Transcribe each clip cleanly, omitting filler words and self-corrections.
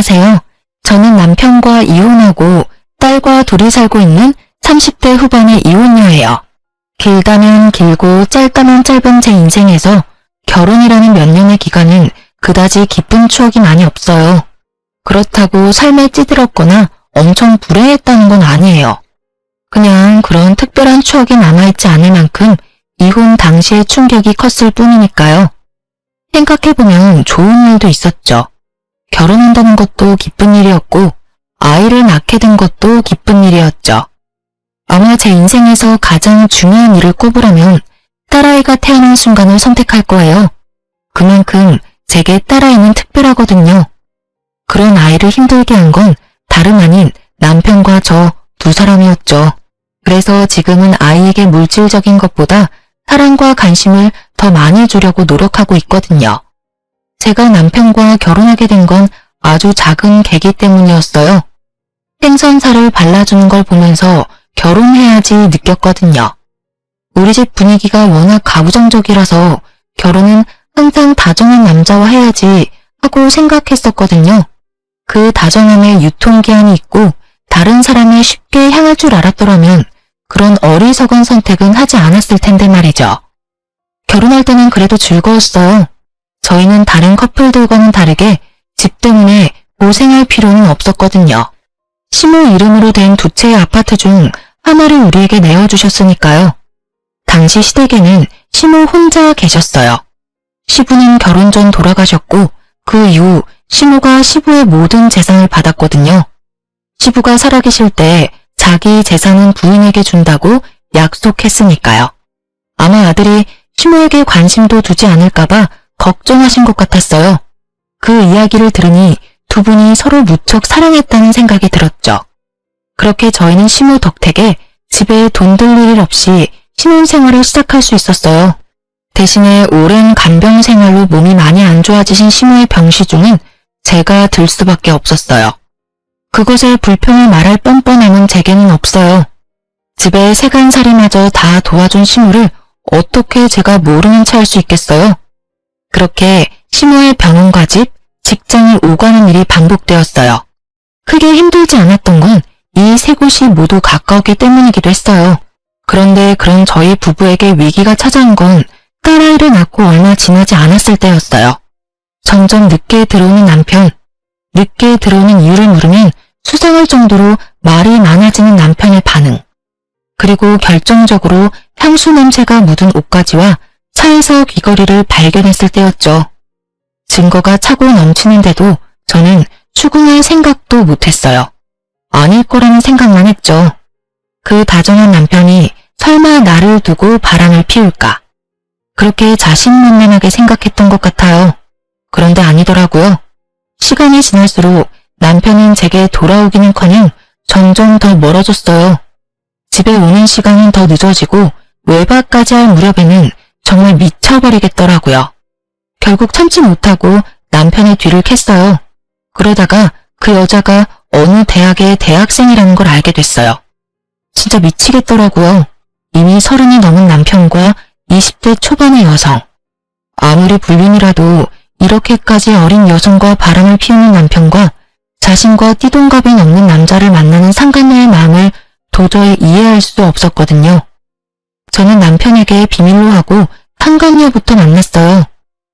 안녕하세요. 저는 남편과 이혼하고 딸과 둘이 살고 있는 30대 후반의 이혼녀예요. 길다면 길고 짧다면 짧은 제 인생에서 결혼이라는 몇 년의 기간은 그다지 기쁜 추억이 많이 없어요. 그렇다고 삶에 찌들었거나 엄청 불행했다는 건 아니에요. 그냥 그런 특별한 추억이 남아있지 않을 만큼 이혼 당시의 충격이 컸을 뿐이니까요. 생각해보면 좋은 일도 있었죠. 결혼한다는 것도 기쁜 일이었고 아이를 낳게 된 것도 기쁜 일이었죠. 아마 제 인생에서 가장 중요한 일을 꼽으라면 딸아이가 태어난 순간을 선택할 거예요. 그만큼 제게 딸아이는 특별하거든요. 그런 아이를 힘들게 한 건 다름 아닌 남편과 저 두 사람이었죠. 그래서 지금은 아이에게 물질적인 것보다 사랑과 관심을 더 많이 주려고 노력하고 있거든요. 제가 남편과 결혼하게 된 건 아주 작은 계기 때문이었어요. 생선살을 발라주는 걸 보면서 결혼해야지 느꼈거든요. 우리 집 분위기가 워낙 가부장적이라서 결혼은 항상 다정한 남자와 해야지 하고 생각했었거든요. 그 다정함에 유통기한이 있고 다른 사람에 쉽게 향할 줄 알았더라면 그런 어리석은 선택은 하지 않았을 텐데 말이죠. 결혼할 때는 그래도 즐거웠어요. 저희는 다른 커플들과는 다르게 집 때문에 고생할 필요는 없었거든요. 시모 이름으로 된 두 채의 아파트 중 하나를 우리에게 내어주셨으니까요. 당시 시댁에는 시모 혼자 계셨어요. 시부는 결혼 전 돌아가셨고 그 이후 시모가 시부의 모든 재산을 받았거든요. 시부가 살아계실 때 자기 재산은 부인에게 준다고 약속했으니까요. 아마 아들이 시모에게 관심도 두지 않을까봐 걱정하신 것 같았어요. 그 이야기를 들으니 두 분이 서로 무척 사랑했다는 생각이 들었죠. 그렇게 저희는 시모 덕택에 집에 돈 들 일 없이 신혼생활을 시작할 수 있었어요. 대신에 오랜 간병 생활로 몸이 많이 안 좋아지신 시모의 병시중은 제가 들 수밖에 없었어요. 그것에 불평을 말할 뻔뻔함은 제게는 없어요. 집에 세간살이마저 다 도와준 시모를 어떻게 제가 모르는 체 할 수 있겠어요? 그렇게 시모의 병원과 집, 직장을 오가는 일이 반복되었어요. 크게 힘들지 않았던 건 이 세 곳이 모두 가까웠기 때문이기도 했어요. 그런데 그런 저희 부부에게 위기가 찾아온 건 딸아이를 낳고 얼마 지나지 않았을 때였어요. 점점 늦게 들어오는 남편, 늦게 들어오는 이유를 물으면 수상할 정도로 말이 많아지는 남편의 반응, 그리고 결정적으로 향수 냄새가 묻은 옷가지와 차에서 귀걸이를 발견했을 때였죠. 증거가 차고 넘치는데도 저는 추궁할 생각도 못했어요. 아닐 거라는 생각만 했죠. 그 다정한 남편이 설마 나를 두고 바람을 피울까? 그렇게 자신만만하게 생각했던 것 같아요. 그런데 아니더라고요. 시간이 지날수록 남편은 제게 돌아오기는커녕 점점 더 멀어졌어요. 집에 오는 시간은 더 늦어지고 외박까지 할 무렵에는 정말 미쳐버리겠더라고요. 결국 참지 못하고 남편의 뒤를 캤어요. 그러다가 그 여자가 어느 대학의 대학생이라는 걸 알게 됐어요. 진짜 미치겠더라고요. 이미 30이 넘은 남편과 20대 초반의 여성. 아무리 불륜이라도 이렇게까지 어린 여성과 바람을 피우는 남편과 자신과 띠동갑이 넘는 남자를 만나는 상간녀의 마음을 도저히 이해할 수 없었거든요. 저는 남편에게 비밀로 하고 상간녀부터 만났어요.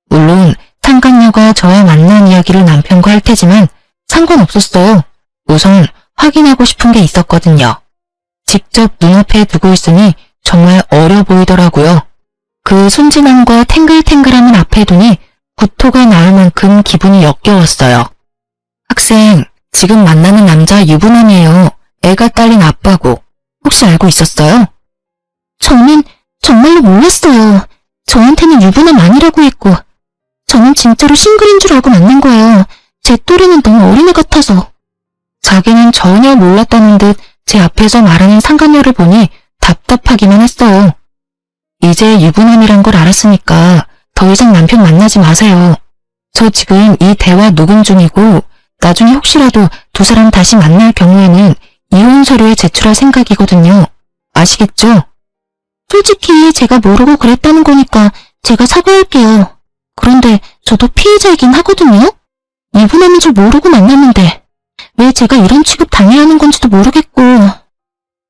물론 상간녀가 저와 만난 이야기를 남편과 할 테지만 상관없었어요. 우선 확인하고 싶은 게 있었거든요. 직접 눈앞에 두고 있으니 정말 어려 보이더라고요. 그 순진함과 탱글탱글함을 앞에 두니 구토가 나올 만큼 기분이 역겨웠어요. 학생, 지금 만나는 남자 유부남이에요. 애가 딸린 아빠고. 혹시 알고 있었어요? 저는 정말로 몰랐어요. 저한테는 유부남 아니라고 했고 저는 진짜로 싱글인 줄 알고 만난 거예요. 제 또래는 너무 어린애 같아서. 자기는 전혀 몰랐다는 듯 제 앞에서 말하는 상간녀를 보니 답답하기만 했어요. 이제 유부남이란 걸 알았으니까 더 이상 남편 만나지 마세요. 저 지금 이 대화 녹음 중이고 나중에 혹시라도 두 사람 다시 만날 경우에는 이혼 서류에 제출할 생각이거든요. 아시겠죠? 솔직히 제가 모르고 그랬다는 거니까 제가 사과할게요. 그런데 저도 피해자이긴 하거든요. 유부남인 줄 모르고 만났는데 왜 제가 이런 취급 당해야 하는 건지도 모르겠고.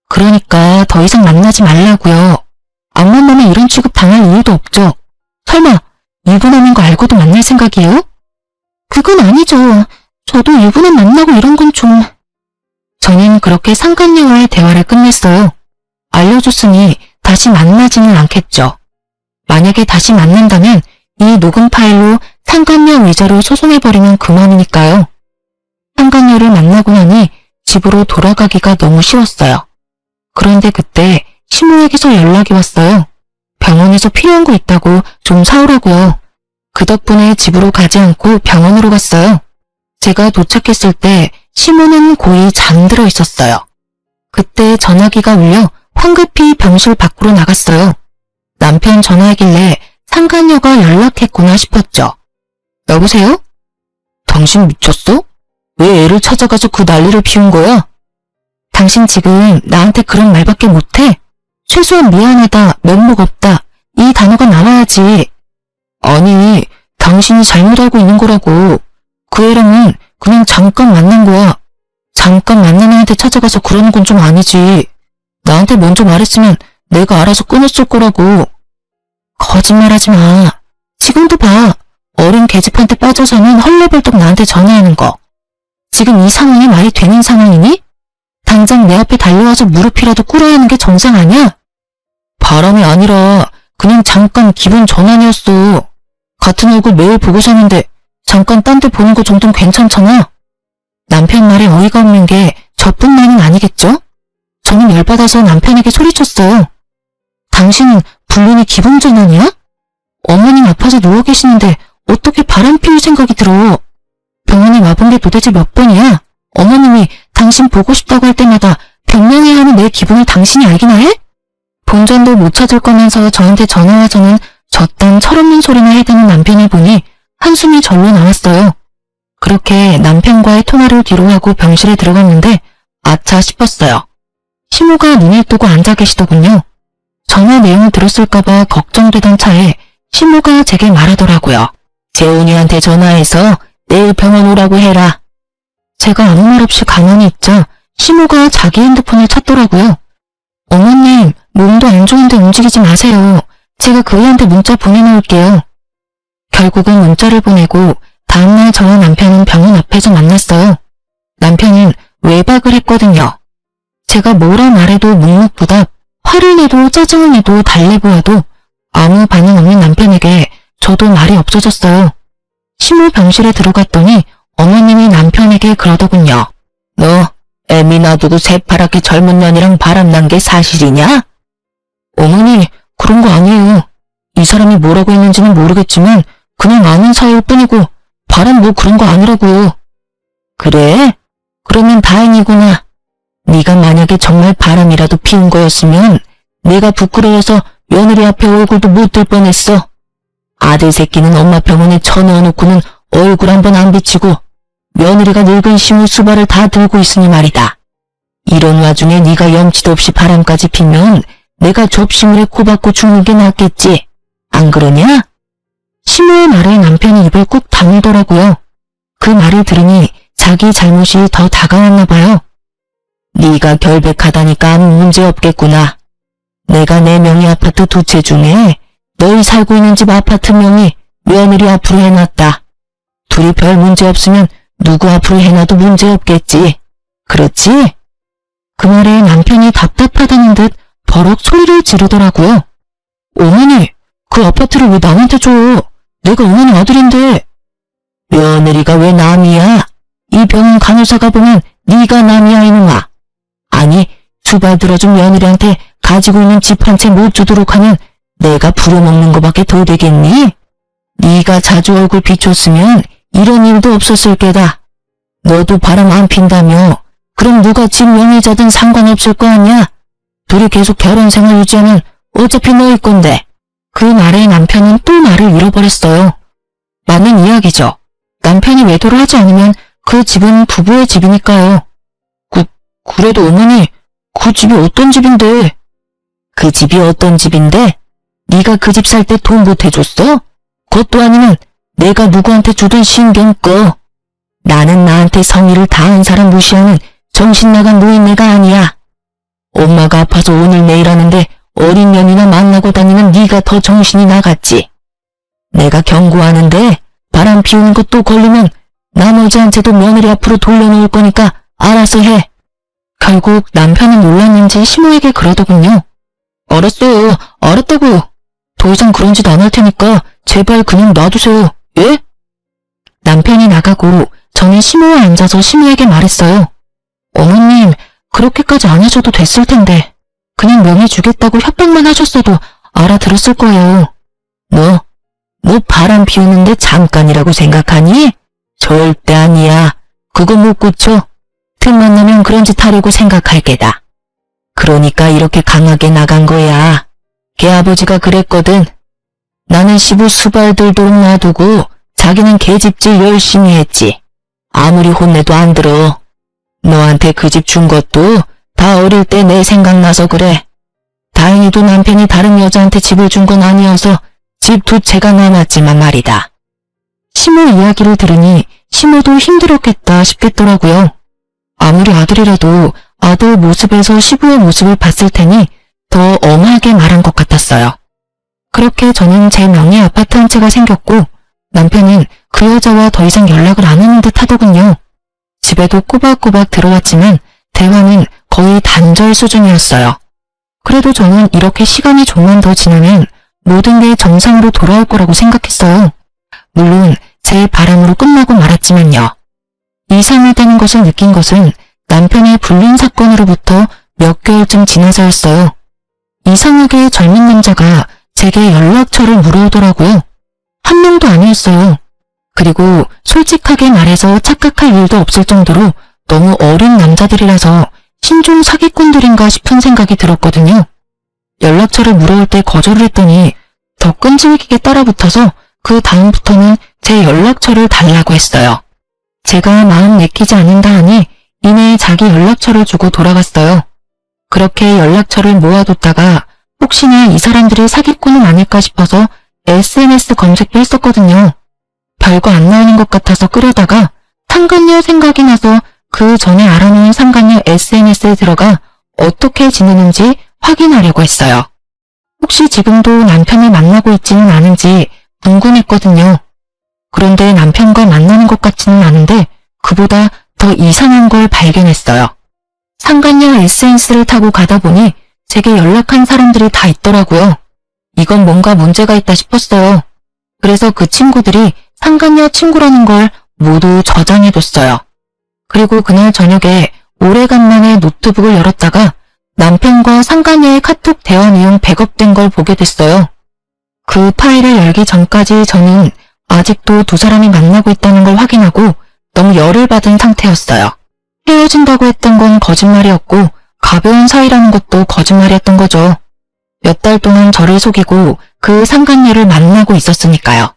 그러니까 더 이상 만나지 말라고요. 안 만나면 이런 취급 당할 이유도 없죠. 설마 유부남인 거 알고도 만날 생각이에요? 그건 아니죠. 저도 유부남 만나고 이런 건 좀... 저는 그렇게 상간녀와의 대화를 끝냈어요. 알려줬으니 다시 만나지는 않겠죠. 만약에 다시 만난다면 이 녹음 파일로 상간녀 위자료 소송해버리면 그만이니까요. 상간녀를 만나고 나니 집으로 돌아가기가 너무 쉬웠어요. 그런데 그때 시모에게서 연락이 왔어요. 병원에서 필요한 거 있다고 좀 사오라고요. 그 덕분에 집으로 가지 않고 병원으로 갔어요. 제가 도착했을 때 시모는 고이 잠들어 있었어요. 그때 전화기가 울려 황급히 병실 밖으로 나갔어요. 남편 전화하길래 상간녀가 연락했구나 싶었죠. 여보세요? 당신 미쳤어? 왜 애를 찾아가서 그 난리를 피운 거야? 당신 지금 나한테 그런 말밖에 못해? 최소한 미안하다, 면목 없다, 이 단어가 나와야지. 아니, 당신이 잘못 알고 있는 거라고. 그 애랑은 그냥 잠깐 만난 거야. 잠깐 만난 애한테 찾아가서 그러는 건 좀 아니지. 나한테 먼저 말했으면 내가 알아서 끊었을 거라고. 거짓말하지 마. 지금도 봐. 어린 계집한테 빠져서는 헐레벌떡 나한테 전화하는 거. 지금 이 상황이 말이 되는 상황이니? 당장 내 앞에 달려와서 무릎이라도 꿇어야 하는 게 정상 아니야? 바람이 아니라 그냥 잠깐 기분 전환이었어. 같은 얼굴 매일 보고 사는데 잠깐 딴 데 보는 거 정도는 괜찮잖아. 남편 말에 어이가 없는 게 저뿐만은 아니겠죠? 저는 열받아서 남편에게 소리쳤어요. 당신은 불륜이 기분 전환이야? 어머님 아파서 누워 계시는데 어떻게 바람 피울 생각이 들어? 병원에 와본 게 도대체 몇 번이야? 어머님이 당신 보고 싶다고 할 때마다 변명해야 하는 내 기분을 당신이 알기나 해? 본전도 못 찾을 거면서 저한테 전화와서는 저딴 철없는 소리나 해대는 남편을 보니 한숨이 절로 나왔어요. 그렇게 남편과의 통화를 뒤로하고 병실에 들어갔는데 아차 싶었어요. 시모가 눈을 뜨고 앉아 계시더군요. 전화 내용을 들었을까봐 걱정되던 차에 시모가 제게 말하더라고요. 재훈이한테 전화해서 내일 병원 오라고 해라. 제가 아무 말 없이 가만히 있자 시모가 자기 핸드폰을 찾더라고요. 어머님, 몸도 안 좋은데 움직이지 마세요. 제가 그 애한테 문자 보내놓을게요. 결국은 문자를 보내고 다음날 저와 남편은 병원 앞에서 만났어요. 남편은 외박을 했거든요. 제가 뭐라 말해도 묵묵부답, 화를 내도 짜증을 내도 달래보아도 아무 반응 없는 남편에게 저도 말이 없어졌어요. 시모 병실에 들어갔더니 어머님이 남편에게 그러더군요. 너 애미 놔두고 새파랗게 젊은 년이랑 바람난 게 사실이냐? 어머니, 그런 거 아니에요. 이 사람이 뭐라고 했는지는 모르겠지만 그냥 아는 사이일 뿐이고 바람 뭐 그런 거 아니라고요. 그래? 그러면 다행이구나. 네가 만약에 정말 바람이라도 피운 거였으면 내가 부끄러워서 며느리 앞에 얼굴도 못 들 뻔했어. 아들 새끼는 엄마 병원에 쳐넣어놓고는 얼굴 한번 안 비치고 며느리가 늙은 시무 수발을 다 들고 있으니 말이다. 이런 와중에 네가 염치도 없이 바람까지 피면 내가 접시물에 코박고 죽는 게 낫겠지. 안 그러냐? 시무의 말에 남편이 입을 꾹 다물더라고요. 그 말을 들으니 자기 잘못이 더 다가왔나 봐요. 네가 결백하다니까 아무 문제 없겠구나. 내가 내 명의 아파트 2채 중에 너희 살고 있는 집 아파트 명의 며느리 앞으로 해놨다. 둘이 별 문제 없으면 누구 앞으로 해놔도 문제 없겠지. 그렇지? 그 말에 남편이 답답하다는 듯 버럭 소리를 지르더라고요. 어머니, 그 아파트를 왜 남한테 줘? 내가 어머니 아들인데. 며느리가 왜 남이야? 이 병원 간호사가 보면 네가 남이야 이놈아. 아니, 수발 들어준 며느리한테 가지고 있는 집 한 채 못 주도록 하면 내가 부려먹는 거밖에 더 되겠니? 네가 자주 얼굴 비췄으면 이런 일도 없었을 게다. 너도 바람 안 핀다며. 그럼 누가 집 명의자든 상관없을 거 아니야? 둘이 계속 결혼 생활 유지하면 어차피 너일 건데. 그 말에 남편은 또 말을 잃어버렸어요. 맞는 이야기죠. 남편이 외도를 하지 않으면 그 집은 부부의 집이니까요. 그래도 어머니, 그 집이 어떤 집인데? 그 집이 어떤 집인데? 네가 그 집 살 때 돈 못 해줬어? 그것도 아니면 내가 누구한테 주던 신경 꺼. 나는 나한테 성의를 다한 사람 무시하는 정신나간 노인네가 아니야. 엄마가 아파서 오늘 내일 하는데 어린 년이나 만나고 다니는 네가 더 정신이 나갔지. 내가 경고하는데 바람 피우는 것도 걸리면 나머지한테도 며느리 앞으로 돌려놓을 거니까 알아서 해. 결국 남편은 놀랐는지 시모에게 그러더군요. 알았어요. 알았다고. 더 이상 그런 짓 안 할 테니까 제발 그냥 놔두세요. 예? 남편이 나가고 저는 시모와 앉아서 시모에게 말했어요. 어머님, 그렇게까지 안 하셔도 됐을 텐데 그냥 명의 주겠다고 협박만 하셨어도 알아들었을 거예요. 너 바람 피우는데 잠깐이라고 생각하니? 절대 아니야. 그거 못 고쳐. 틈만 나면 그런 짓 하려고 생각할 게다. 그러니까 이렇게 강하게 나간 거야. 걔 아버지가 그랬거든. 나는 시부 수발 들도록 놔두고 자기는 계집질 열심히 했지. 아무리 혼내도 안 들어. 너한테 그 집 준 것도 다 어릴 때 내 생각나서 그래. 다행히도 남편이 다른 여자한테 집을 준 건 아니어서 집 두 채가 남았지만 말이다. 시모 이야기를 들으니 시모도 힘들었겠다 싶겠더라고요. 아무리 아들이라도 아들 모습에서 시부의 모습을 봤을 테니 더 엄하게 말한 것 같았어요. 그렇게 저는 제 명의 아파트 한 채가 생겼고 남편은 그 여자와 더 이상 연락을 안 하는 듯 하더군요. 집에도 꼬박꼬박 들어왔지만 대화는 거의 단절 수준이었어요. 그래도 저는 이렇게 시간이 좀만 더 지나면 모든 게 정상으로 돌아올 거라고 생각했어요. 물론 제 바람으로 끝나고 말았지만요. 이상하다는 것을 느낀 것은 남편의 불륜 사건으로부터 몇 개월쯤 지나서였어요. 이상하게 젊은 남자가 제게 연락처를 물어오더라고요. 한 명도 아니었어요. 그리고 솔직하게 말해서 착각할 일도 없을 정도로 너무 어린 남자들이라서 신종 사기꾼들인가 싶은 생각이 들었거든요. 연락처를 물어올 때 거절을 했더니 더 끈질기게 따라붙어서 그 다음부터는 제 연락처를 달라고 했어요. 제가 마음 내키지 않는다 하니 이내 자기 연락처를 주고 돌아갔어요. 그렇게 연락처를 모아뒀다가 혹시나 이 사람들이 사기꾼은 아닐까 싶어서 SNS 검색도 했었거든요. 별거 안 나오는 것 같아서 끄려다가 상간녀 생각이 나서 그 전에 알아놓은 상간녀 SNS에 들어가 어떻게 지내는지 확인하려고 했어요. 혹시 지금도 남편을 만나고 있지는 않은지 궁금했거든요. 그런데 남편과 만나는 것 같지는 않은데 그보다 더 이상한 걸 발견했어요. 상간녀 SNS를 타고 가다 보니 제게 연락한 사람들이 다 있더라고요. 이건 뭔가 문제가 있다 싶었어요. 그래서 그 친구들이 상간녀 친구라는 걸 모두 저장해뒀어요. 그리고 그날 저녁에 오래간만에 노트북을 열었다가 남편과 상간녀의 카톡 대화 내용 백업된 걸 보게 됐어요. 그 파일을 열기 전까지 저는 아직도 두 사람이 만나고 있다는 걸 확인하고 너무 열을 받은 상태였어요. 헤어진다고 했던 건 거짓말이었고 가벼운 사이라는 것도 거짓말이었던 거죠. 몇 달 동안 저를 속이고 그 상간녀를 만나고 있었으니까요.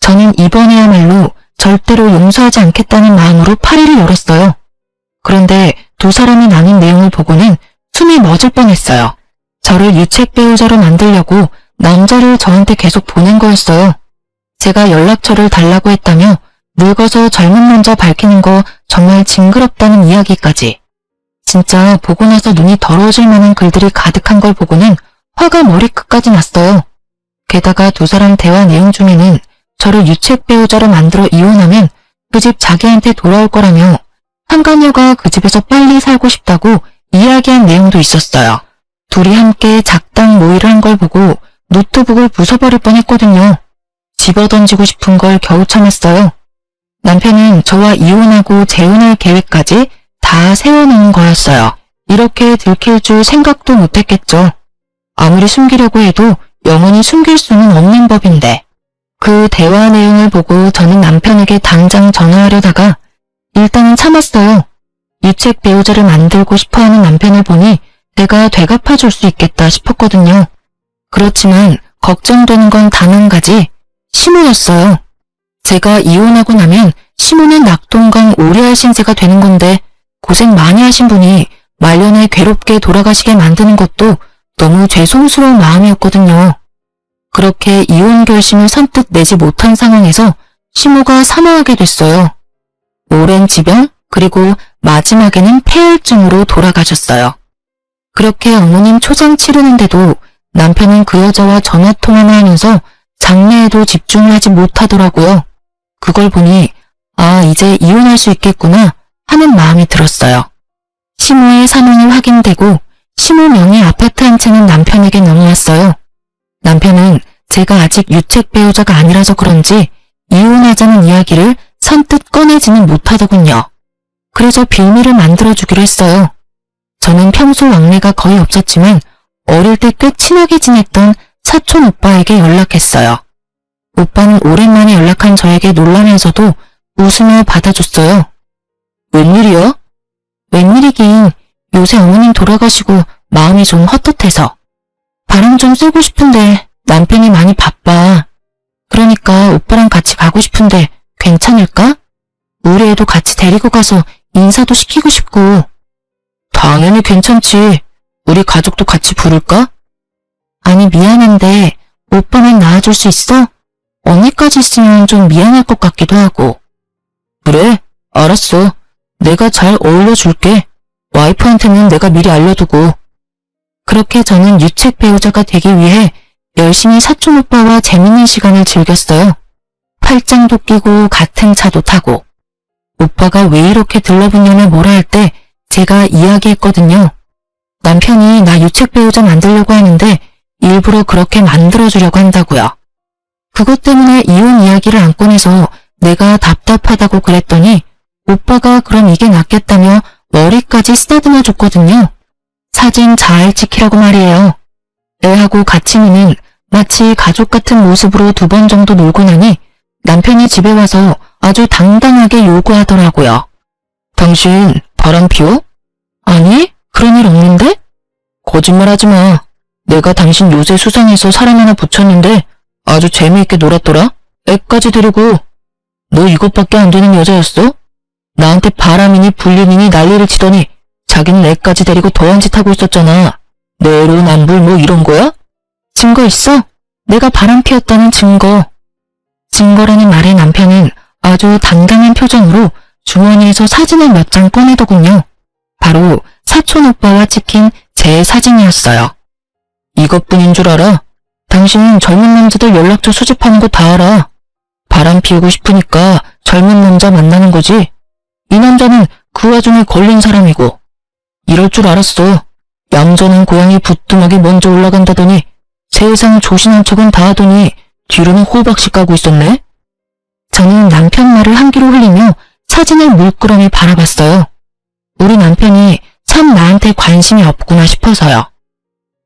저는 이번에야말로 절대로 용서하지 않겠다는 마음으로 파일을 열었어요. 그런데 두 사람이 나눈 내용을 보고는 숨이 멎을 뻔했어요. 저를 유책 배우자로 만들려고 남자를 저한테 계속 보낸 거였어요. 제가 연락처를 달라고 했다며 늙어서 젊은 남자 밝히는 거 정말 징그럽다는 이야기까지. 진짜 보고 나서 눈이 더러워질 만한 글들이 가득한 걸 보고는 화가 머리끝까지 났어요. 게다가 두 사람 대화 내용 중에는 저를 유책 배우자로 만들어 이혼하면 그 집 자기한테 돌아올 거라며 상간녀가 그 집에서 빨리 살고 싶다고 이야기한 내용도 있었어요. 둘이 함께 작당 모의를 한 걸 보고 노트북을 부숴버릴 뻔했거든요. 집어던지고 싶은 걸 겨우 참았어요. 남편은 저와 이혼하고 재혼할 계획까지 다 세워놓은 거였어요. 이렇게 들킬 줄 생각도 못했겠죠. 아무리 숨기려고 해도 영원히 숨길 수는 없는 법인데. 그 대화 내용을 보고 저는 남편에게 당장 전화하려다가 일단은 참았어요. 유책 배우자를 만들고 싶어하는 남편을 보니 내가 되갚아줄 수 있겠다 싶었거든요. 그렇지만 걱정되는 건 단 한 가지, 시모였어요. 제가 이혼하고 나면 시모는 낙동강 오래할 신세가 되는 건데 고생 많이 하신 분이 말년에 괴롭게 돌아가시게 만드는 것도 너무 죄송스러운 마음이었거든요. 그렇게 이혼 결심을 선뜻 내지 못한 상황에서 시모가 사망하게 됐어요. 오랜 지병, 그리고 마지막에는 폐혈증으로 돌아가셨어요. 그렇게 어머님 초장 치르는데도 남편은 그 여자와 전화통화만 하면서 장래에도 집중을 하지 못하더라고요. 그걸 보니 아, 이제 이혼할 수 있겠구나 하는 마음이 들었어요. 시모의 사망이 확인되고 시모 명의 아파트 한 채는 남편에게 넘어왔어요. 남편은 제가 아직 유책 배우자가 아니라서 그런지 이혼하자는 이야기를 선뜻 꺼내지는 못하더군요. 그래서 빌미를 만들어주기로 했어요. 저는 평소 왕래가 거의 없었지만 어릴 때 꽤 친하게 지냈던 사촌 오빠에게 연락했어요. 오빠는 오랜만에 연락한 저에게 놀라면서도 웃으며 받아줬어요. 웬일이야? 웬일이긴 요새 어머님 돌아가시고 마음이 좀 헛헛해서. 바람 좀 쐬고 싶은데 남편이 많이 바빠. 그러니까 오빠랑 같이 가고 싶은데 괜찮을까? 우리 애도 같이 데리고 가서 인사도 시키고 싶고. 당연히 괜찮지. 우리 가족도 같이 부를까? 아니 미안한데 오빠만 나와줄 수 있어? 언니까지 있으면 좀 미안할 것 같기도 하고. 그래, 알았어. 내가 잘 어울려줄게. 와이프한테는 내가 미리 알려두고. 그렇게 저는 유책 배우자가 되기 위해 열심히 사촌 오빠와 재밌는 시간을 즐겼어요. 팔짱도 끼고 같은 차도 타고. 오빠가 왜 이렇게 들러붙냐며 뭐라 할 때 제가 이야기했거든요. 남편이 나 유책 배우자 만들려고 하는데 일부러 그렇게 만들어주려고 한다고요. 그것 때문에 이혼 이야기를 안 꺼내서 내가 답답하다고 그랬더니 오빠가 그럼 이게 낫겠다며 머리까지 쓰다듬어 줬거든요. 사진 잘 찍히라고 말이에요. 애하고 같이 노는 마치 가족 같은 모습으로 2번 정도 놀고 나니 남편이 집에 와서 아주 당당하게 요구하더라고요. 당신 바람 피워? 아니, 그런 일 없는데? 거짓말하지 마. 내가 당신 요새 수상해서 사람 하나 붙였는데 아주 재미있게 놀았더라. 애까지 데리고. 너 이것밖에 안 되는 여자였어? 나한테 바람이니 불륜이니 난리를 치더니 자기는 애까지 데리고 더한 짓 하고 있었잖아. 내로남불 뭐 이런 거야? 증거 있어? 내가 바람 피웠다는 증거. 증거라는 말에 남편은 아주 당당한 표정으로 주머니에서 사진을 몇 장 꺼내더군요. 바로 사촌 오빠와 찍힌 제 사진이었어요. 이것뿐인 줄 알아? 당신은 젊은 남자들 연락처 수집하는 거 다 알아. 바람 피우고 싶으니까 젊은 남자 만나는 거지. 이 남자는 그 와중에 걸린 사람이고. 이럴 줄 알았어. 얌전한 고양이 부뚜막이 먼저 올라간다더니 세상 조신한 척은 다 하더니 뒤로는 호박씨 까고 있었네. 저는 남편 말을 한 귀로 흘리며 사진을 물끄러미 바라봤어요. 우리 남편이 참 나한테 관심이 없구나 싶어서요.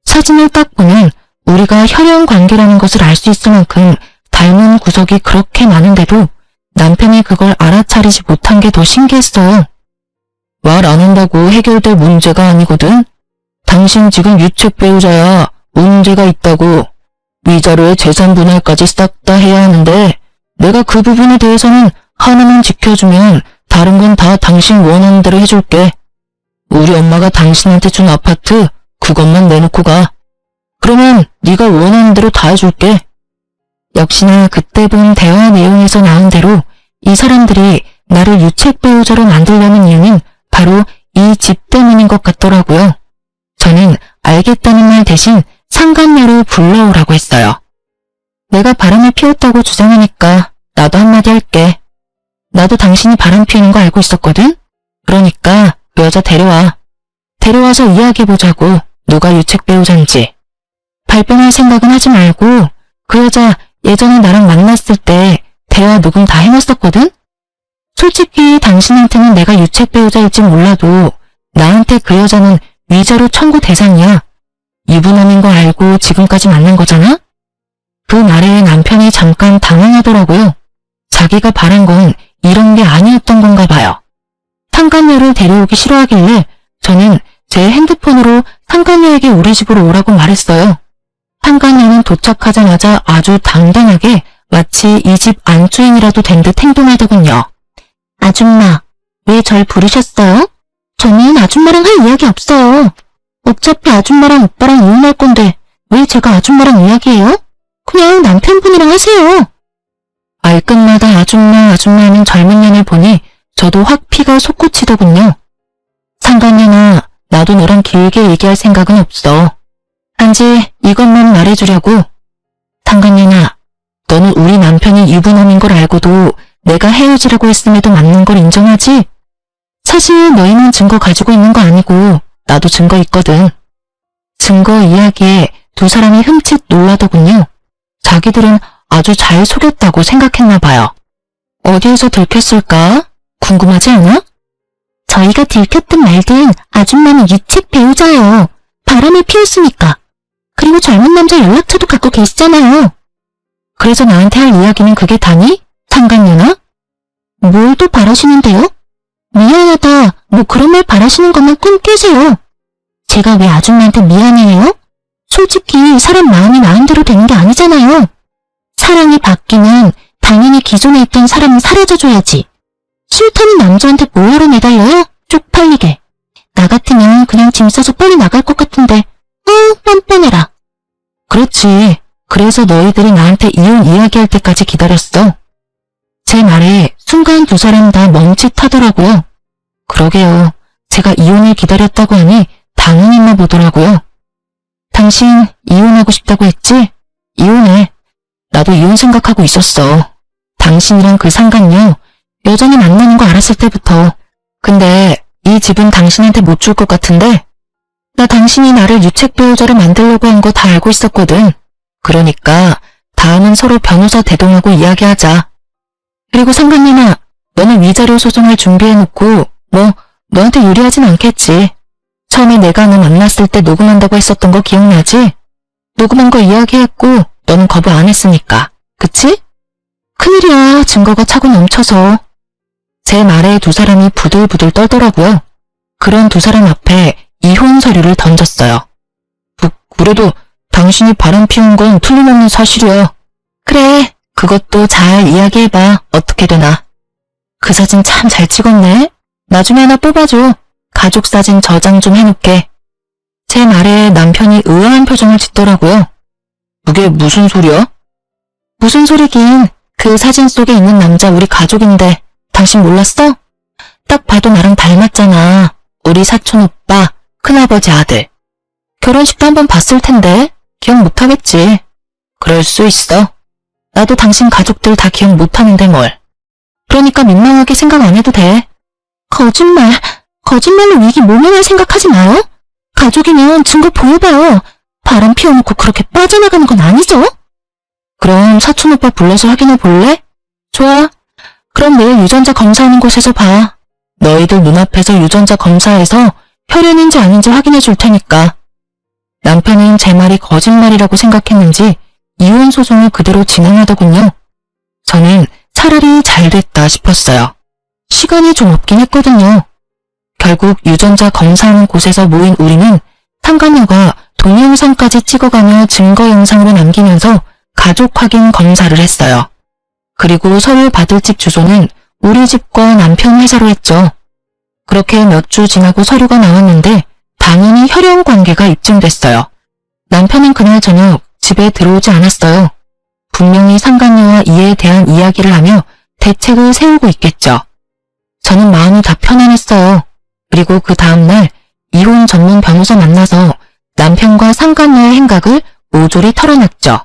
사진을 딱 보면 우리가 혈연 관계라는 것을 알 수 있을 만큼 닮은 구석이 그렇게 많은데도 남편이 그걸 알아차리지 못한 게 더 신기했어요. 말 안 한다고 해결될 문제가 아니거든. 당신 지금 유책 배우자야. 문제가 있다고. 위자료에 재산 분할까지 싹 다 해야 하는데 내가 그 부분에 대해서는 하나만 지켜주면 다른 건 다 당신 원하는 대로 해줄게. 우리 엄마가 당신한테 준 아파트 그것만 내놓고 가. 그러면 네가 원하는 대로 다 해줄게. 역시나 그때 본 대화 내용에서 나온 대로 이 사람들이 나를 유책 배우자로 만들려는 이유는 바로 이 집 때문인 것 같더라고요. 저는 알겠다는 말 대신 상간녀로 불러오라고 했어요. 내가 바람을 피웠다고 주장하니까 나도 한마디 할게. 나도 당신이 바람 피우는 거 알고 있었거든? 그러니까 그 여자 데려와. 데려와서 이야기해보자고. 누가 유책 배우자인지. 발뺌할 생각은 하지 말고 그 여자 예전에 나랑 만났을 때 대화 녹음 다 해놨었거든? 솔직히 당신한테는 내가 유책 배우자일지 몰라도 나한테 그 여자는 위자료 청구 대상이야. 유부남인 거 알고 지금까지 만난 거잖아? 그 말에 남편이 잠깐 당황하더라고요. 자기가 바란 건 이런 게 아니었던 건가 봐요. 상간녀를 데려오기 싫어하길래 저는 제 핸드폰으로 상간녀에게 우리 집으로 오라고 말했어요. 상간녀는 도착하자마자 아주 당당하게 마치 이 집 안주인이라도 된 듯 행동하더군요. 아줌마, 왜 절 부르셨어요? 저는 아줌마랑 할 이야기 없어요. 어차피 아줌마랑 오빠랑 이혼할 건데 왜 제가 아줌마랑 이야기해요? 그냥 남편분이랑 하세요. 말끝마다 아줌마 아줌마 하는 젊은 년을 보니 저도 확 피가 솟구치더군요. 상관녀나, 나도 너랑 길게 얘기할 생각은 없어. 단지 이것만 말해주려고. 상관녀나, 너는 우리 남편이 유부남인 걸 알고도 내가 헤어지라고 했음에도 맞는 걸 인정하지? 사실 너희는 증거 가지고 있는 거 아니고 나도 증거 있거든. 증거 이야기에 두 사람이 흠칫 놀라더군요. 자기들은 아주 잘 속였다고 생각했나 봐요. 어디에서 들켰을까? 궁금하지 않아? 저희가 들켰든 말든 아줌마는 유책 배우자예요. 바람을 피웠으니까. 그리고 젊은 남자 연락처도 갖고 계시잖아요. 그래서 나한테 할 이야기는 그게 다니? 상관녀나? 뭘 또 바라시는데요? 미안하다, 뭐 그런 말 바라시는 것만 꿈꾸세요. 제가 왜 아줌마한테 미안해해요? 솔직히 사람 마음이 마음대로 되는 게 아니잖아요. 사랑이 바뀌면 당연히 기존에 있던 사람은 사라져줘야지. 싫다는 남자한테 뭐하러 매달려요? 쪽팔리게. 나 같으면 그냥 짐 싸서 빨리 나갈 것 같은데 뻔뻔해라. 그렇지. 그래서 너희들이 나한테 이혼 이야기할 때까지 기다렸어. 제 말에 순간 두 사람 다 멈칫하더라고요. 그러게요. 제가 이혼을 기다렸다고 하니 당연했나 보더라고요. 당신 이혼하고 싶다고 했지? 이혼해. 나도 이혼 생각하고 있었어. 당신이랑 그 상관녀 여전히 만나는 거 알았을 때부터. 근데 이 집은 당신한테 못 줄 것 같은데? 나 당신이 나를 유책 배우자로 만들려고 한 거 다 알고 있었거든. 그러니까 다음은 서로 변호사 대동하고 이야기하자. 그리고 상관녀나, 너는 위자료 소송을 준비해놓고 너한테 유리하진 않겠지. 처음에 내가 너 만났을 때 녹음한다고 했었던 거 기억나지? 녹음한 거 이야기했고 너는 거부 안 했으니까. 그치? 큰일이야. 증거가 차고 넘쳐서. 제 말에 두 사람이 부들부들 떨더라고요. 그런 두 사람 앞에 이혼 서류를 던졌어요. 그래도 당신이 바람 피운 건 틀림없는 사실이야. 그래, 그것도 잘 이야기해봐. 어떻게 되나. 그 사진 참 잘 찍었네. 나중에 하나 뽑아줘. 가족사진 저장 좀 해놓게. 제 말에 남편이 의아한 표정을 짓더라고요. 그게 무슨 소리야? 무슨 소리긴. 그 사진 속에 있는 남자 우리 가족인데 당신 몰랐어? 딱 봐도 나랑 닮았잖아. 우리 사촌 오빠, 큰아버지 아들. 결혼식도 한번 봤을 텐데 기억 못하겠지. 그럴 수 있어. 나도 당신 가족들 다 기억 못하는데 뭘. 그러니까 민망하게 생각 안 해도 돼. 거짓말로 위기 모면할 생각하지 마요. 가족이면 증거 보여봐요. 바람 피워놓고 그렇게 빠져나가는 건 아니죠? 그럼 사촌 오빠 불러서 확인해 볼래? 좋아. 그럼 내일 유전자 검사하는 곳에서 봐. 너희들 눈앞에서 유전자 검사해서 혈연인지 아닌지 확인해 줄 테니까. 남편은 제 말이 거짓말이라고 생각했는지 이혼 소송을 그대로 진행하더군요. 저는 차라리 잘 됐다 싶었어요. 시간이 좀 없긴 했거든요. 결국 유전자 검사하는 곳에서 모인 우리는 상관녀가 동영상까지 찍어가며 증거 영상으로 남기면서 가족 확인 검사를 했어요. 그리고 서류 받을 집 주소는 우리 집과 남편 회사로 했죠. 그렇게 몇 주 지나고 서류가 나왔는데 당연히 혈연 관계가 입증됐어요. 남편은 그날 저녁 집에 들어오지 않았어요. 분명히 상관녀와 이에 대한 이야기를 하며 대책을 세우고 있겠죠. 저는 마음이 다 편안했어요. 그리고 그 다음날 이혼 전문 변호사 만나서 남편과 상관녀의 행각을 모조리 털어놨죠.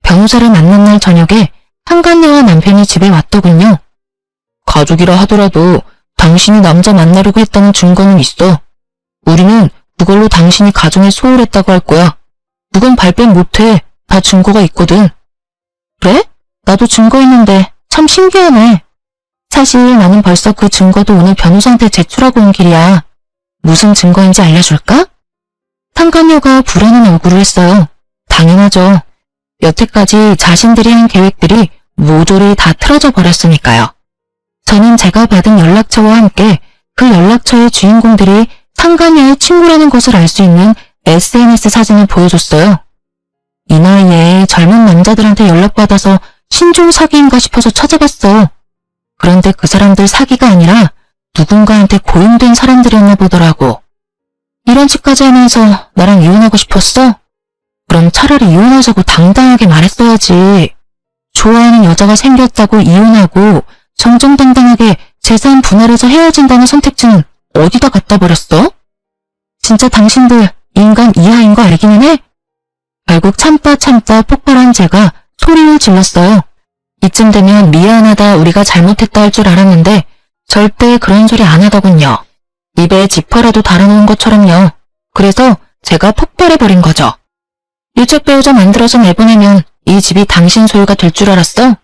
변호사를 만난 날 저녁에 상관녀와 남편이 집에 왔더군요. 가족이라 하더라도 당신이 남자 만나려고 했다는 증거는 있어. 우리는 그걸로 당신이 가정에 소홀했다고 할 거야. 그건 발뺌 못해. 다 증거가 있거든. 그래? 나도 증거 있는데 참 신기하네. 사실 나는 벌써 그 증거도 오늘 변호사한테 제출하고 온 길이야. 무슨 증거인지 알려줄까? 상관녀가 불안한 얼굴을 했어요. 당연하죠. 여태까지 자신들이 한 계획들이 모조리 다 틀어져 버렸으니까요. 저는 제가 받은 연락처와 함께 그 연락처의 주인공들이 상관녀의 친구라는 것을 알 수 있는 SNS 사진을 보여줬어요. 이 나이에 젊은 남자들한테 연락받아서 신종 사기인가 싶어서 찾아봤어. 그런데 그 사람들 사기가 아니라 누군가한테 고용된 사람들이었나 보더라고. 이런 짓까지 하면서 나랑 이혼하고 싶었어? 그럼 차라리 이혼하자고 당당하게 말했어야지. 좋아하는 여자가 생겼다고 이혼하고 정정당당하게 재산 분할해서 헤어진다는 선택지는 어디다 갖다 버렸어? 진짜 당신들 인간 이하인 거 알기는 해? 결국 참다 폭발한 제가 소리를 질렀어요. 이쯤 되면 미안하다 우리가 잘못했다 할 줄 알았는데 절대 그런 소리 안 하더군요. 입에 지퍼라도 달아놓은 것처럼요. 그래서 제가 폭발해버린 거죠. 유책 배우자 만들어서 내보내면 이 집이 당신 소유가 될 줄 알았어?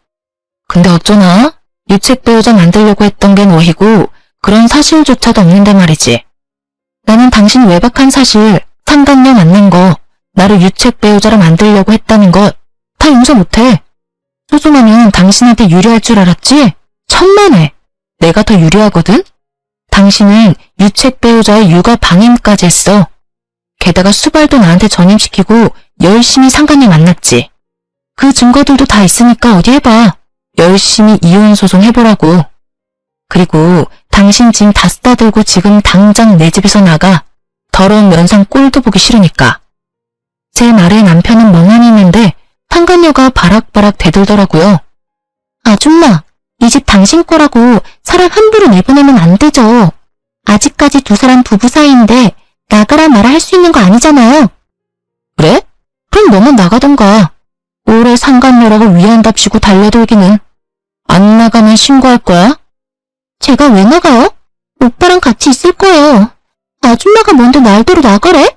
근데 어쩌나? 유책 배우자 만들려고 했던 게 뭐이고 그런 사실조차도 없는데 말이지. 나는 당신 외박한 사실, 상간녀 만난 거, 나를 유책 배우자로 만들려고 했다는 것 다 용서 못해. 소송하면 당신한테 유리할 줄 알았지? 천만에. 내가 더 유리하거든? 당신은 유책 배우자의 육아 방임까지 했어. 게다가 수발도 나한테 전임시키고 열심히 상간녀 만났지. 그 증거들도 다 있으니까 어디 해봐. 열심히 이혼소송 해보라고. 그리고 당신 짐 다 싸들고 지금 당장 내 집에서 나가. 더러운 면상 꼴도 보기 싫으니까. 제 말에 남편은 멍하니 있는데 상간녀가 바락바락 대들더라고요. 아줌마, 이 집 당신 거라고 사람 함부로 내보내면 안 되죠. 아직까지 두 사람 부부 사이인데 나가라 말아 할 수 있는 거 아니잖아요. 그래? 그럼 너만 나가던가. 오래 상간녀라고 위안답시고 달려들기는. 안 나가면 신고할 거야? 제가 왜 나가요? 오빠랑 같이 있을 거예요. 아줌마가 먼저 날대로 나가래?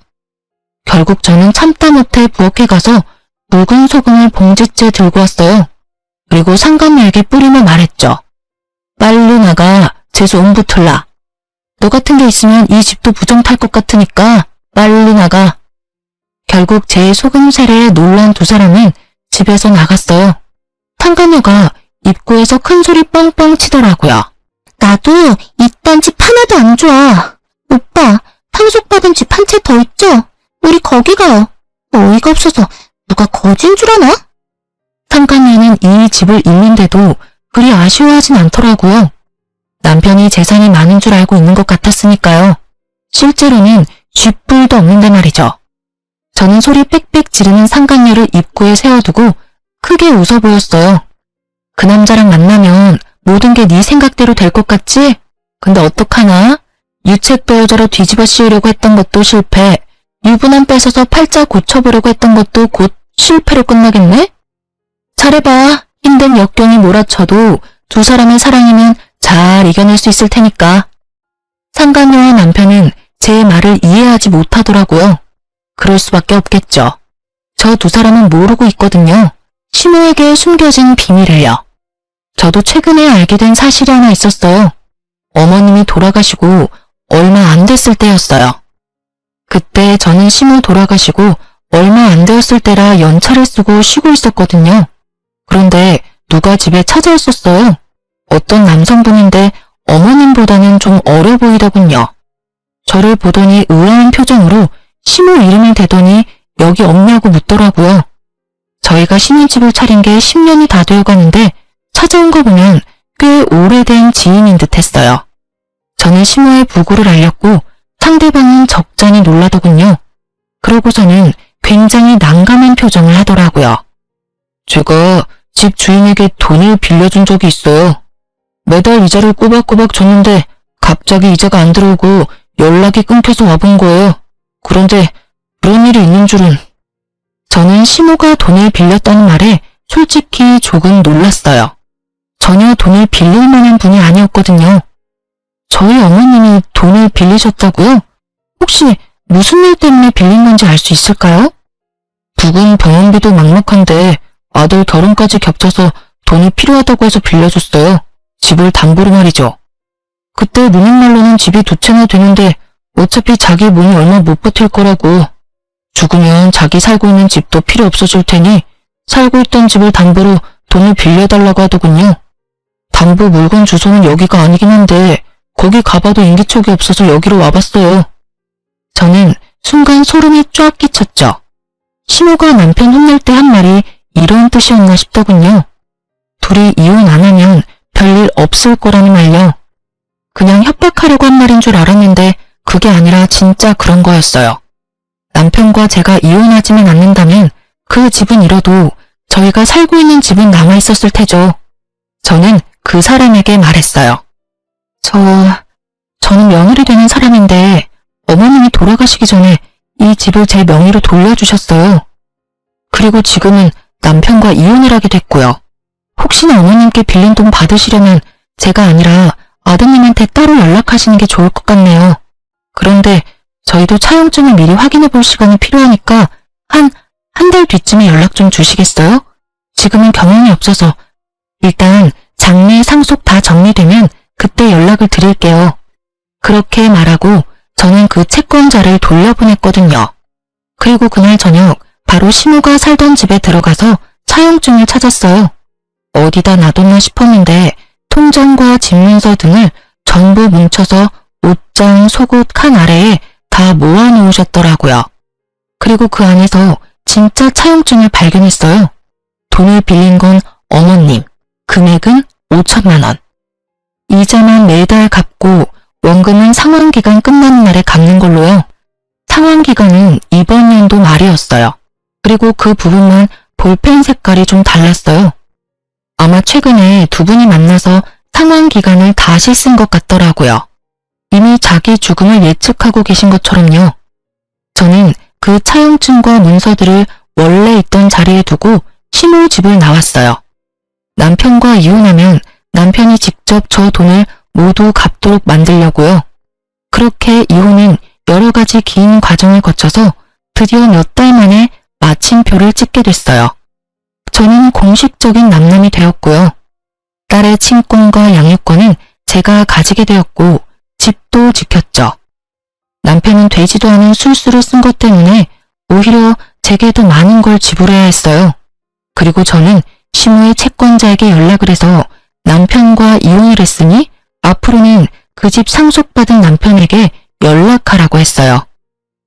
결국 저는 참다 못해 부엌에 가서 묵은 소금을 봉지째 들고 왔어요. 그리고 상간녀에게 뿌리며 말했죠. 빨리 나가, 재수 옴붙을라. 너 같은 게 있으면 이 집도 부정 탈 것 같으니까 빨리 나가. 결국 제 소금 세례에 놀란 두 사람은 집에서 나갔어요. 상간녀가 입구에서 큰 소리 뻥뻥 치더라고요. 나도 이딴 집 하나도 안 좋아. 오빠, 상속받은 집 한 채 더 있죠? 우리 거기 가요. 어이가 없어서 누가 거진 줄 아나? 상간녀는 이 집을 잃는데도 그리 아쉬워하진 않더라고요. 남편이 재산이 많은 줄 알고 있는 것 같았으니까요. 실제로는 쥐뿔도 없는데 말이죠. 저는 소리 빽빽 지르는 상간녀를 입구에 세워두고 크게 웃어 보였어요. 그 남자랑 만나면 모든 게 네 생각대로 될 것 같지? 근데 어떡하나? 유책 배우자로 뒤집어 씌우려고 했던 것도 실패, 유부남 뺏어서 팔자 고쳐보려고 했던 것도 곧 실패로 끝나겠네? 잘해봐. 힘든 역경이 몰아쳐도 두 사람의 사랑이면 잘 이겨낼 수 있을 테니까. 상간녀와 남편은 제 말을 이해하지 못하더라고요. 그럴 수밖에 없겠죠. 저 두 사람은 모르고 있거든요. 시모에게 숨겨진 비밀을요. 저도 최근에 알게 된 사실이 하나 있었어요. 어머님이 돌아가시고 얼마 안 됐을 때였어요. 그때 저는 시모 돌아가시고 얼마 안 되었을 때라 연차를 쓰고 쉬고 있었거든요. 그런데 누가 집에 찾아왔었어요. 어떤 남성분인데 어머님보다는 좀 어려 보이더군요. 저를 보더니 의아한 표정으로 시모 이름을 대더니 여기 없냐고 묻더라고요. 저희가 신혼집을 차린 게 10년이 다 되어가는데 찾아온 거 보면 꽤 오래된 지인인 듯 했어요. 저는 시모의 부고를 알렸고 상대방은 적잖이 놀라더군요. 그러고서는 굉장히 난감한 표정을 하더라고요. 제가 집 주인에게 돈을 빌려준 적이 있어요. 매달 이자를 꼬박꼬박 줬는데 갑자기 이자가 안 들어오고 연락이 끊겨서 와본 거예요. 그런데 그런 일이 있는 줄은. 저는 시모가 돈을 빌렸다는 말에 솔직히 조금 놀랐어요. 전혀 돈을 빌릴 만한 분이 아니었거든요. 저희 어머님이 돈을 빌리셨다고요? 혹시 무슨 일 때문에 빌린 건지 알 수 있을까요? 부근 병원비도 막막한데 아들 결혼까지 겹쳐서 돈이 필요하다고 해서 빌려줬어요. 집을 담보로 말이죠. 그때 누님 말로는 집이 두 채나 되는데 어차피 자기 몸이 얼마 못 버틸 거라고. 죽으면 자기 살고 있는 집도 필요 없어질 테니 살고 있던 집을 담보로 돈을 빌려달라고 하더군요. 담보 물건 주소는 여기가 아니긴 한데 거기 가봐도 인기척이 없어서 여기로 와봤어요. 저는 순간 소름이 쫙 끼쳤죠. 시모가 남편 혼낼 때 한 말이 이런 뜻이었나 싶더군요. 둘이 이혼 안 하면 별일 없을 거라는 말요. 그냥 협박하려고 한 말인 줄 알았는데 그게 아니라 진짜 그런 거였어요. 남편과 제가 이혼하지만 않는다면 그 집은 잃어도 저희가 살고 있는 집은 남아있었을 테죠. 저는 그 사람에게 말했어요. 저는 며느리 되는 사람인데 어머님이 돌아가시기 전에 이 집을 제 명의로 돌려주셨어요. 그리고 지금은 남편과 이혼을 하게 됐고요. 혹시나 어머님께 빌린 돈 받으시려면 제가 아니라 아드님한테 따로 연락하시는 게 좋을 것 같네요. 그런데 저희도 차용증을 미리 확인해 볼 시간이 필요하니까 한 달 뒤쯤에 연락 좀 주시겠어요? 지금은 경험이 없어서 일단 장례 상속 다 정리되면 그때 연락을 드릴게요. 그렇게 말하고 저는 그 채권자를 돌려보냈거든요. 그리고 그날 저녁 바로 시모가 살던 집에 들어가서 차용증을 찾았어요. 어디다 놔뒀나 싶었는데 통장과 집문서 등을 전부 뭉쳐서 옷장, 속옷 칸 아래에 다 모아놓으셨더라고요. 그리고 그 안에서 진짜 차용증을 발견했어요. 돈을 빌린 건 어머님, 금액은 5천만 원. 이자만 매달 갚고 원금은 상환기간 끝나는 날에 갚는 걸로요. 상환기간은 이번 연도 말이었어요. 그리고 그 부분만 볼펜 색깔이 좀 달랐어요. 아마 최근에 두 분이 만나서 상환기간을 다시 쓴 것 같더라고요. 이미 자기 죽음을 예측하고 계신 것처럼요. 저는 그 차용증과 문서들을 원래 있던 자리에 두고 시모 집을 나왔어요. 남편과 이혼하면 남편이 직접 저 돈을 모두 갚도록 만들려고요. 그렇게 이혼은 여러 가지 긴 과정을 거쳐서 드디어 몇 달 만에 마침표를 찍게 됐어요. 저는 공식적인 남남이 되었고요. 딸의 친권과 양육권은 제가 가지게 되었고 집도 지켰죠. 남편은 되지도 않은 술수를 쓴 것 때문에 오히려 제게 더 많은 걸 지불해야 했어요. 그리고 저는 시모의 채권자에게 연락을 해서 남편과 이혼을 했으니 앞으로는 그 집 상속받은 남편에게 연락하라고 했어요.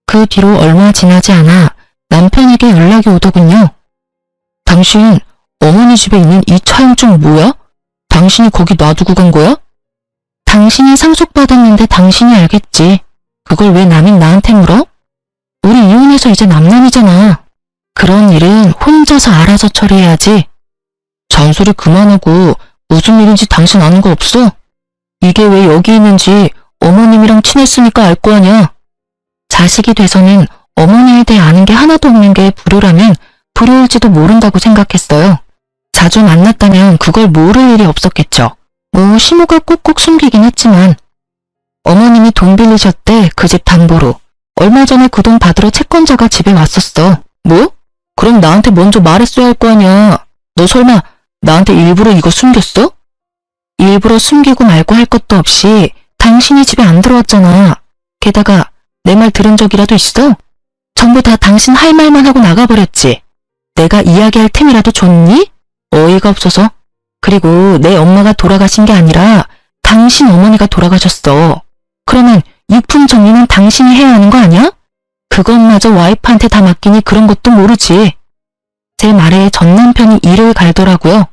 그 뒤로 얼마 지나지 않아 남편에게 연락이 오더군요. 당신 어머니 집에 있는 이 차용증 뭐야? 당신이 거기 놔두고 간 거야? 당신이 상속받았는데 당신이 알겠지. 그걸 왜 남인 나한테 물어? 우리 이혼해서 이제 남남이잖아. 그런 일은 혼자서 알아서 처리해야지. 잔소리 그만하고 무슨 일인지 당신 아는 거 없어? 이게 왜 여기 있는지 어머님이랑 친했으니까 알 거 아냐. 자식이 돼서는 어머니에 대해 아는 게 하나도 없는 게 불효라면 불효일지도 모른다고 생각했어요. 자주 만났다면 그걸 모를 일이 없었겠죠. 뭐 시모가 꼭꼭 숨기긴 했지만 어머님이 돈 빌리셨대. 그 집 담보로. 얼마 전에 그 돈 받으러 채권자가 집에 왔었어. 뭐? 그럼 나한테 먼저 말했어야 할 거 아니야. 너 설마 나한테 일부러 이거 숨겼어? 일부러 숨기고 말고 할 것도 없이 당신이 집에 안 들어왔잖아. 게다가 내 말 들은 적이라도 있어? 전부 다 당신 할 말만 하고 나가버렸지. 내가 이야기할 틈이라도 줬니? 어이가 없어서. 그리고 내 엄마가 돌아가신 게 아니라 당신 어머니가 돌아가셨어. 그러면 유품 정리는 당신이 해야 하는 거 아니야? 그것마저 와이프한테 다 맡기니 그런 것도 모르지. 제 말에 전 남편이 이를 갈더라고요.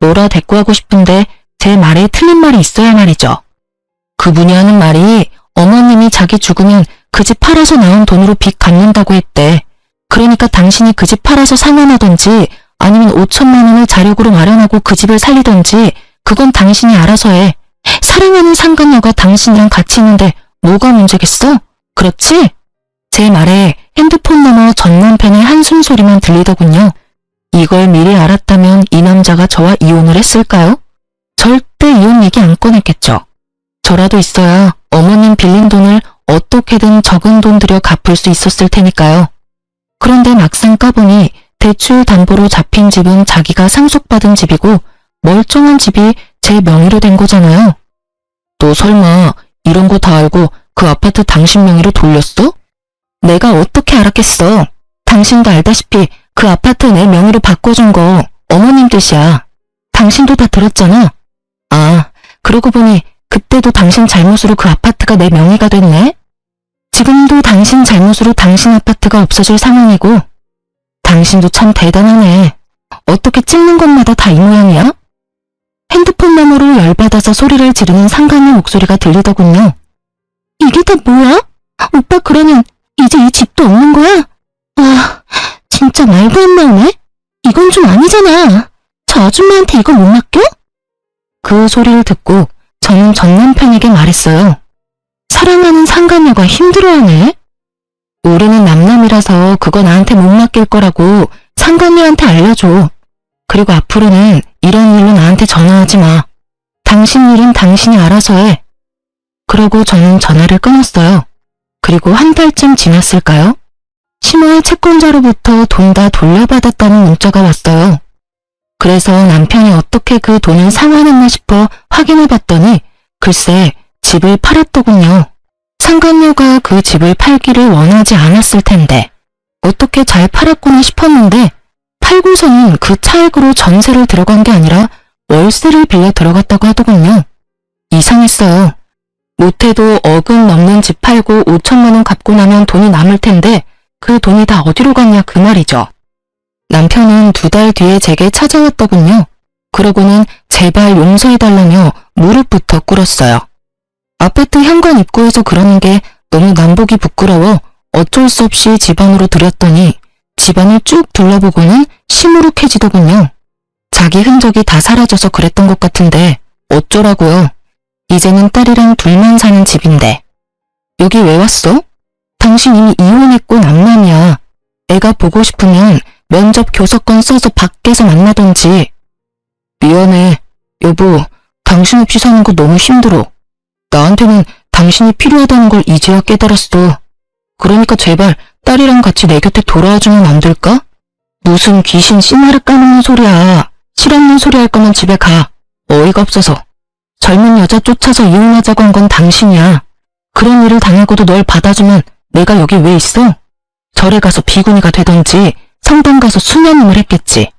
뭐라 대꾸하고 싶은데 제 말에 틀린 말이 있어야 말이죠. 그분이 하는 말이 어머님이 자기 죽으면 그 집 팔아서 나온 돈으로 빚 갚는다고 했대. 그러니까 당신이 그 집 팔아서 상환하던지 아니면 5천만 원을 자력으로 마련하고 그 집을 살리던지 그건 당신이 알아서 해. 사랑하는 상간녀가 당신이랑 같이 있는데 뭐가 문제겠어? 그렇지? 제 말에 핸드폰 너머 전 남편의 한숨 소리만 들리더군요. 이걸 미리 알았다면 이 남자가 저와 이혼을 했을까요? 절대 이혼 얘기 안 꺼냈겠죠. 저라도 있어야 어머님 빌린 돈을 어떻게든 적은 돈 들여 갚을 수 있었을 테니까요. 그런데 막상 까보니 대출 담보로 잡힌 집은 자기가 상속받은 집이고 멀쩡한 집이 제 명의로 된 거잖아요. 너 설마 이런 거 다 알고 그 아파트 당신 명의로 돌렸어? 내가 어떻게 알았겠어. 당신도 알다시피 그 아파트 내 명의로 바꿔준 거 어머님 뜻이야. 당신도 다 들었잖아. 아, 그러고 보니 그때도 당신 잘못으로 그 아파트가 내 명의가 됐네. 지금도 당신 잘못으로 당신 아파트가 없어질 상황이고 당신도 참 대단하네. 어떻게 찍는 것마다 다 이 모양이야? 핸드폰 너머로 열받아서 소리를 지르는 상간녀 목소리가 들리더군요. 이게 다 뭐야? 오빠 그러면 이제 이 집도 없는 거야? 아, 진짜 말도 안 나오네? 이건 좀 아니잖아. 저 아줌마한테 이걸 못 맡겨? 그 소리를 듣고 전 저는 전 남편에게 말했어요. 사랑하는 상간녀가 힘들어하네? 우리는 남남이라서 그거 나한테 못 맡길 거라고 상간녀한테 알려줘. 그리고 앞으로는 이런 일로 나한테 전화하지 마. 당신 일은 당신이 알아서 해. 그러고 저는 전화를 끊었어요. 그리고 한 달쯤 지났을까요? 심호의 채권자로부터 돈 다 돌려받았다는 문자가 왔어요. 그래서 남편이 어떻게 그 돈을 상환했나 싶어 확인해봤더니 글쎄 집을 팔았더군요. 상간녀가 그 집을 팔기를 원하지 않았을 텐데 어떻게 잘 팔았구나 싶었는데 팔고서는 그 차액으로 전세를 들어간 게 아니라 월세를 빌려 들어갔다고 하더군요. 이상했어요. 못해도 억은 넘는 집 팔고 5천만 원 갚고 나면 돈이 남을 텐데 그 돈이 다 어디로 갔냐 그 말이죠. 남편은 2달 뒤에 제게 찾아왔더군요. 그러고는 제발 용서해달라며 무릎부터 꿇었어요. 아파트 현관 입구에서 그러는 게 너무 남보기 부끄러워 어쩔 수 없이 집 안으로 들였더니 집안을 쭉 둘러보고는 시무룩해지더군요. 자기 흔적이 다 사라져서 그랬던 것 같은데 어쩌라고요. 이제는 딸이랑 둘만 사는 집인데. 여기 왜 왔어? 당신 이미 이혼했고 남남이야. 애가 보고 싶으면 면접 교섭권 써서 밖에서 만나던지. 미안해. 여보, 당신 없이 사는 거 너무 힘들어. 나한테는 당신이 필요하다는 걸 이제야 깨달았어. 그러니까 제발 딸이랑 같이 내 곁에 돌아와주면 안 될까? 무슨 귀신 씨나를 까먹는 소리야. 실없는 소리 할 거면 집에 가. 어이가 없어서. 젊은 여자 쫓아서 이혼하자고 한 건 당신이야. 그런 일을 당하고도 널 받아주면 내가 여기 왜 있어? 절에 가서 비구니가 되던지 성당 가서 수녀님을 했겠지.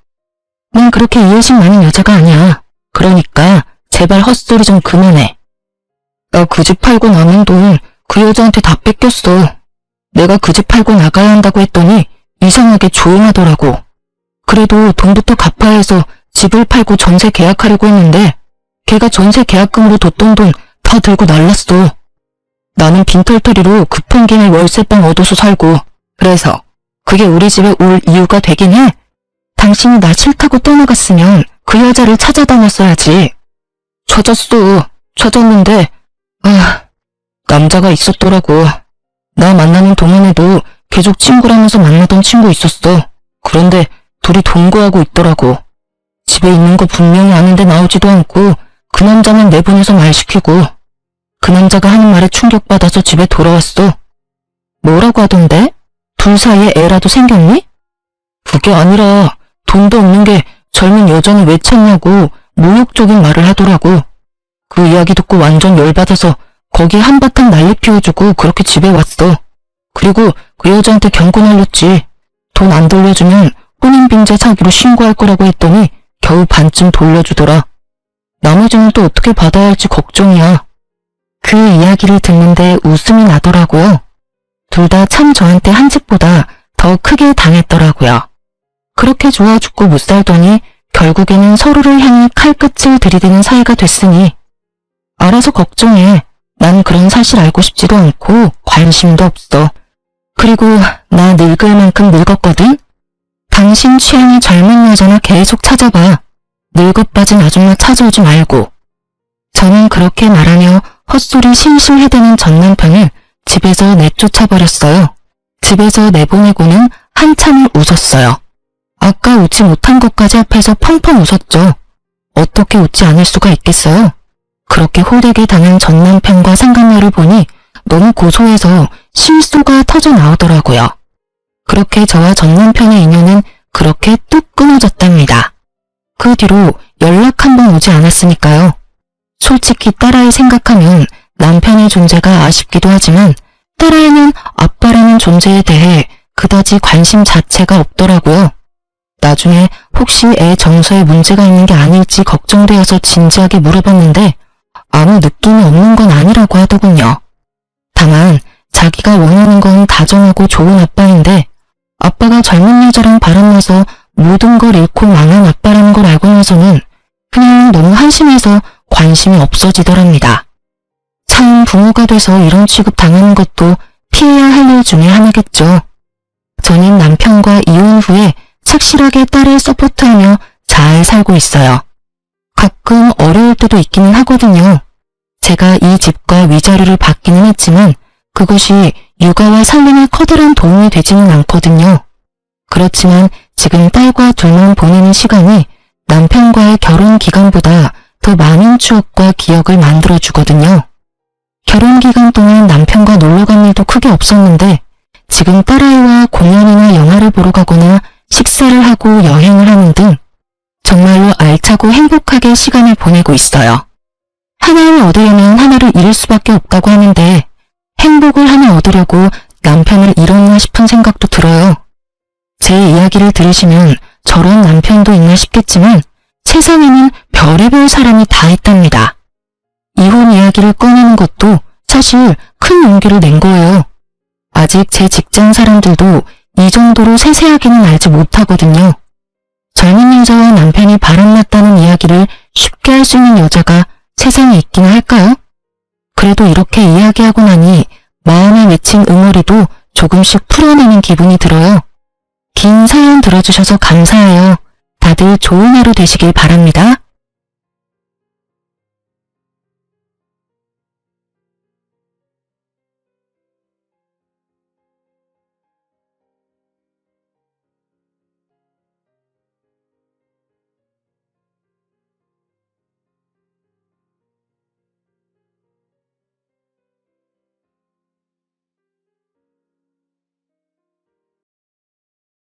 난 그렇게 이해심 많은 여자가 아니야. 그러니까 제발 헛소리 좀 그만해. 나 그 집 팔고 남은 돈 그 여자한테 다 뺏겼어. 내가 그 집 팔고 나가야 한다고 했더니 이상하게 조용하더라고. 그래도 돈부터 갚아야 해서 집을 팔고 전세 계약하려고 했는데 걔가 전세 계약금으로 뒀던 돈 다 들고 날랐어. 나는 빈털터리로 급한 김에 월세방 얻어서 살고 그래서 그게 우리 집에 올 이유가 되긴 해. 당신이 나 싫다고 떠나갔으면 그 여자를 찾아다녔어야지. 찾았는데 남자가 있었더라고. 나 만나는 동안에도 계속 친구라면서 만나던 친구 있었어. 그런데 둘이 동거하고 있더라고. 집에 있는 거 분명히 아는데 나오지도 않고 그 남자만 내보내서 말 시키고 그 남자가 하는 말에 충격받아서 집에 돌아왔어. 뭐라고 하던데? 둘 사이에 애라도 생겼니? 그게 아니라 돈도 없는 게 젊은 여자는 왜 찾냐고 모욕적인 말을 하더라고. 그 이야기 듣고 완전 열받아서 거기에 한바탕 난리 피워주고 그렇게 집에 왔어. 그리고 그 여자한테 경고 날렸지. 돈 안 돌려주면 혼인빙자 사기로 신고할 거라고 했더니 겨우 반쯤 돌려주더라. 나머지는 또 어떻게 받아야 할지 걱정이야. 그 이야기를 듣는데 웃음이 나더라고요. 둘 다 참 저한테 한 집보다 더 크게 당했더라고요. 그렇게 좋아 죽고 못 살더니 결국에는 서로를 향해 칼끝을 들이대는 사이가 됐으니 알아서 걱정해. 난 그런 사실 알고 싶지도 않고 관심도 없어. 그리고 나 늙을 만큼 늙었거든? 당신 취향의 젊은 여자나 계속 찾아봐. 늙어빠진 아줌마 찾아오지 말고. 저는 그렇게 말하며 헛소리 실실 해대는 전 남편을 집에서 내쫓아버렸어요. 집에서 내보내고는 한참을 웃었어요. 아까 웃지 못한 것까지 앞에서 펑펑 웃었죠. 어떻게 웃지 않을 수가 있겠어요? 그렇게 호되게 당한 전 남편과 상간녀를 보니 너무 고소해서 실소가 터져 나오더라고요. 그렇게 저와 전 남편의 인연은 그렇게 뚝 끊어졌답니다. 그 뒤로 연락 한 번 오지 않았으니까요. 솔직히 딸아이 생각하면 남편의 존재가 아쉽기도 하지만 딸아이는 아빠라는 존재에 대해 그다지 관심 자체가 없더라고요. 나중에 혹시 애 정서에 문제가 있는 게 아닐지 걱정되어서 진지하게 물어봤는데 아무 느낌이 없는 건 아니라고 하더군요. 다만 자기가 원하는 건 다정하고 좋은 아빠인데 아빠가 젊은 여자랑 바람나서 모든 걸 잃고 망한 아빠라는 걸 알고 나서는 그냥 너무 한심해서 관심이 없어지더랍니다. 참 부모가 돼서 이런 취급 당하는 것도 피해야 할 일 중에 하나겠죠. 저는 남편과 이혼 후에 착실하게 딸을 서포트하며 잘 살고 있어요. 가끔 어려울 때도 있기는 하거든요. 제가 이 집과 위자료를 받기는 했지만 그것이 육아와 살림에 커다란 도움이 되지는 않거든요. 그렇지만 지금 딸과 둘만 보내는 시간이 남편과의 결혼 기간보다 더 많은 추억과 기억을 만들어주거든요. 결혼 기간 동안 남편과 놀러 간 일도 크게 없었는데 지금 딸아이와 공연이나 영화를 보러 가거나 식사를 하고 여행을 하는 등 정말로 알차고 행복하게 시간을 보내고 있어요. 하나를 얻으려면 하나를 잃을 수밖에 없다고 하는데 행복을 하나 얻으려고 남편을 잃었나 싶은 생각도 들어요. 제 이야기를 들으시면 저런 남편도 있나 싶겠지만 세상에는 별의별 사람이 다 있답니다. 이혼 이야기를 꺼내는 것도 사실 큰 용기를 낸 거예요. 아직 제 직장 사람들도 이 정도로 세세하게는 알지 못하거든요. 젊은 여자와 남편이 바람났다는 이야기를 쉽게 할 수 있는 여자가 세상에 있긴 할까요? 그래도 이렇게 이야기하고 나니 마음에 맺힌 응어리도 조금씩 풀어내는 기분이 들어요. 긴 사연 들어주셔서 감사해요. 다들 좋은 하루 되시길 바랍니다.